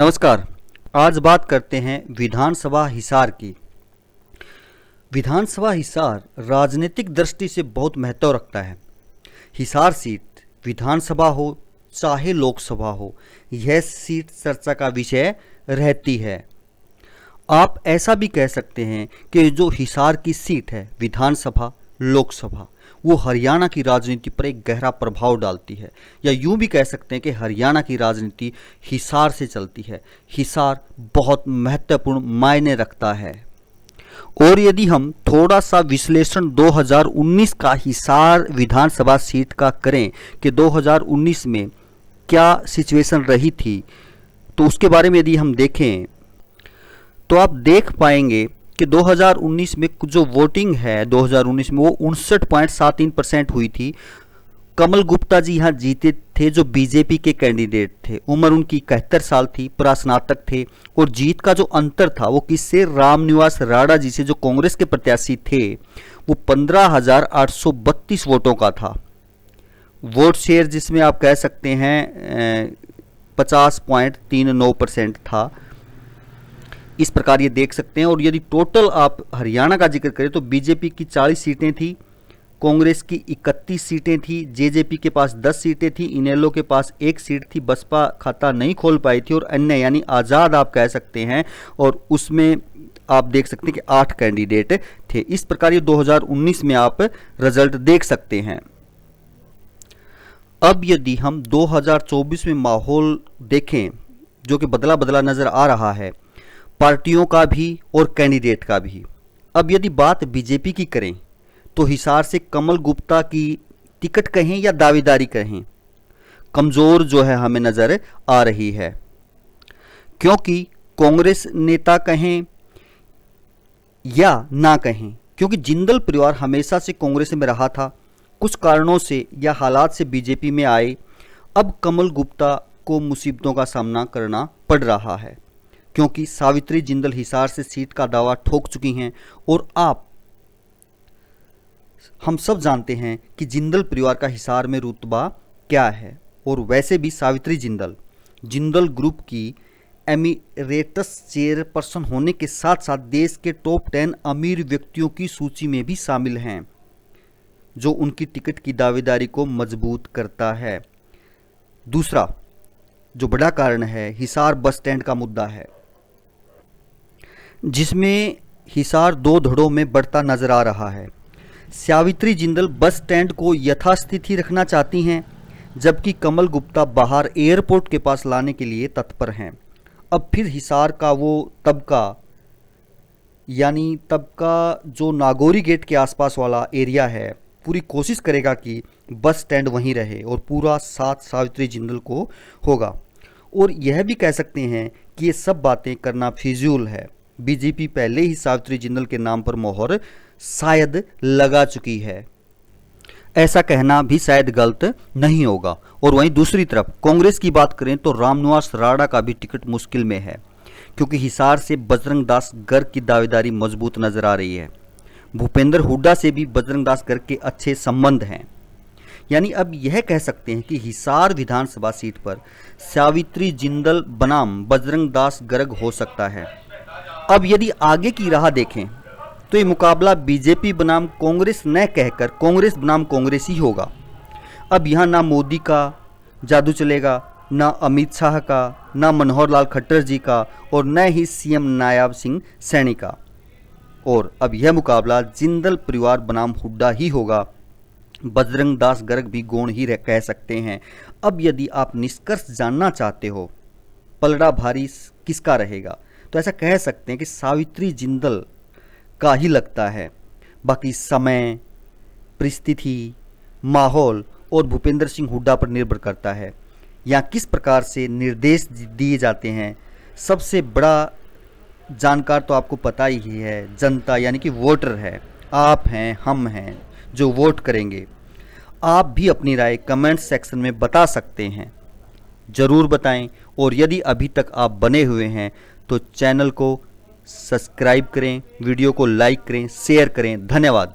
नमस्कार। आज बात करते हैं विधानसभा हिसार की। विधानसभा हिसार राजनीतिक दृष्टि से बहुत महत्व रखता है। हिसार सीट विधानसभा हो चाहे लोकसभा हो, यह सीट चर्चा का विषय रहती है। आप ऐसा भी कह सकते हैं कि जो हिसार की सीट है विधानसभा लोकसभा, वो हरियाणा की राजनीति पर एक गहरा प्रभाव डालती है, या यूं भी कह सकते हैं कि हरियाणा की राजनीति हिसार से चलती है। हिसार बहुत महत्वपूर्ण मायने रखता है। और यदि हम थोड़ा सा विश्लेषण 2019 का हिसार विधानसभा सीट का करें कि 2019 में क्या सिचुएशन रही थी, तो उसके बारे में यदि हम देखें तो आप देख पाएंगे कि 2019 में जो वोटिंग है 2019 में वो 59.73% हुई थी। कमल गुप्ता जी यहाँ जीते थे, जो बीजेपी के कैंडिडेट थे। उम्र उनकी 71 साल थी, परास्नातक थे। और जीत का जो अंतर था वो किससे, रामनिवास राणा जी से, जो कांग्रेस के प्रत्याशी थे। वो 15,832 वोटों का था। वोट शेयर जिसमें आप कह सकते हैं 50.39% था। इस प्रकार ये देख सकते हैं। और यदि टोटल आप हरियाणा का जिक्र करें तो बीजेपी की 40 सीटें थी, कांग्रेस की 31 सीटें थी, जेजेपी के पास 10 सीटें थी, इनेलो के पास 1 सीट थी, बसपा खाता नहीं खोल पाई थी, और अन्य यानी आज़ाद आप कह सकते हैं, और उसमें आप देख सकते हैं कि 8 कैंडिडेट थे। इस प्रकार ये 2019 में आप रिजल्ट देख सकते हैं। अब यदि हम 2024 में माहौल देखें, जो कि बदला बदला नजर आ रहा है, पार्टियों का भी और कैंडिडेट का भी। अब यदि बात बीजेपी की करें तो हिसार से कमल गुप्ता की टिकट कहें या दावेदारी कहें, कमजोर जो है हमें नजर आ रही है। क्योंकि कांग्रेस नेता कहें या ना कहें, क्योंकि जिंदल परिवार हमेशा से कांग्रेस में रहा था, कुछ कारणों से या हालात से बीजेपी में आए। अब कमल गुप्ता को मुसीबतों का सामना करना पड़ रहा है, क्योंकि सावित्री जिंदल हिसार से सीट का दावा ठोक चुकी हैं। और हम सब जानते हैं कि जिंदल परिवार का हिसार में रुतबा क्या है। और वैसे भी सावित्री जिंदल ग्रुप की एमिरेटस चेयरपर्सन होने के साथ साथ देश के टॉप 10 अमीर व्यक्तियों की सूची में भी शामिल हैं, जो उनकी टिकट की दावेदारी को मजबूत करता है। दूसरा जो बड़ा कारण है, हिसार बस स्टैंड का मुद्दा है, जिसमें हिसार 2 धड़ों में बढ़ता नजर आ रहा है। सावित्री जिंदल बस स्टैंड को यथास्थिति रखना चाहती हैं, जबकि कमल गुप्ता बाहर एयरपोर्ट के पास लाने के लिए तत्पर हैं। अब फिर हिसार का वो तबका, यानी तबका जो नागौरी गेट के आसपास वाला एरिया है, पूरी कोशिश करेगा कि बस स्टैंड वहीं रहे, और पूरा साथ सावित्री जिंदल को होगा। और यह भी कह सकते हैं कि ये सब बातें करना फिजूल है। बीजेपी पहले ही सावित्री जिंदल के नाम पर मोहर शायद लगा चुकी है, ऐसा कहना भी शायद गलत नहीं होगा। और वहीं दूसरी तरफ कांग्रेस की बात करें तो रामनिवास राणा का भी टिकट मुश्किल में है, क्योंकि हिसार से बजरंग दास गर्ग की दावेदारी मजबूत नजर आ रही है। भूपेंद्र हुड्डा से भी बजरंग दास गर्ग के अच्छे संबंध हैं। यानी अब यह कह सकते हैं कि हिसार विधानसभा सीट पर सावित्री जिंदल बनाम बजरंग दास गर्ग हो सकता है। अब यदि आगे की राह देखें तो ये मुकाबला बीजेपी बनाम कांग्रेस न कहकर कांग्रेस बनाम कांग्रेस ही होगा। अब यहाँ ना मोदी का जादू चलेगा, ना अमित शाह का, ना मनोहर लाल खट्टर जी का, और न ही सीएम नायब सिंह सैनी का। और अब यह मुकाबला जिंदल परिवार बनाम हुड्डा ही होगा। बजरंग दास गर्ग भी गौण ही कह सकते हैं। अब यदि आप निष्कर्ष जानना चाहते हो पलड़ा भारी किसका रहेगा, तो ऐसा कह सकते हैं कि सावित्री जिंदल का ही लगता है। बाकी समय, परिस्थिति, माहौल और भूपेंद्र सिंह हुड्डा पर निर्भर करता है, या किस प्रकार से निर्देश दिए जाते हैं। सबसे बड़ा जानकार तो आपको पता ही है, जनता यानी कि वोटर है। आप हैं, हम हैं जो वोट करेंगे। आप भी अपनी राय कमेंट सेक्शन में बता सकते हैं, ज़रूर बताएं। और यदि अभी तक आप बने हुए हैं तो चैनल को सब्सक्राइब करें, वीडियो को लाइक करें, शेयर करें। धन्यवाद।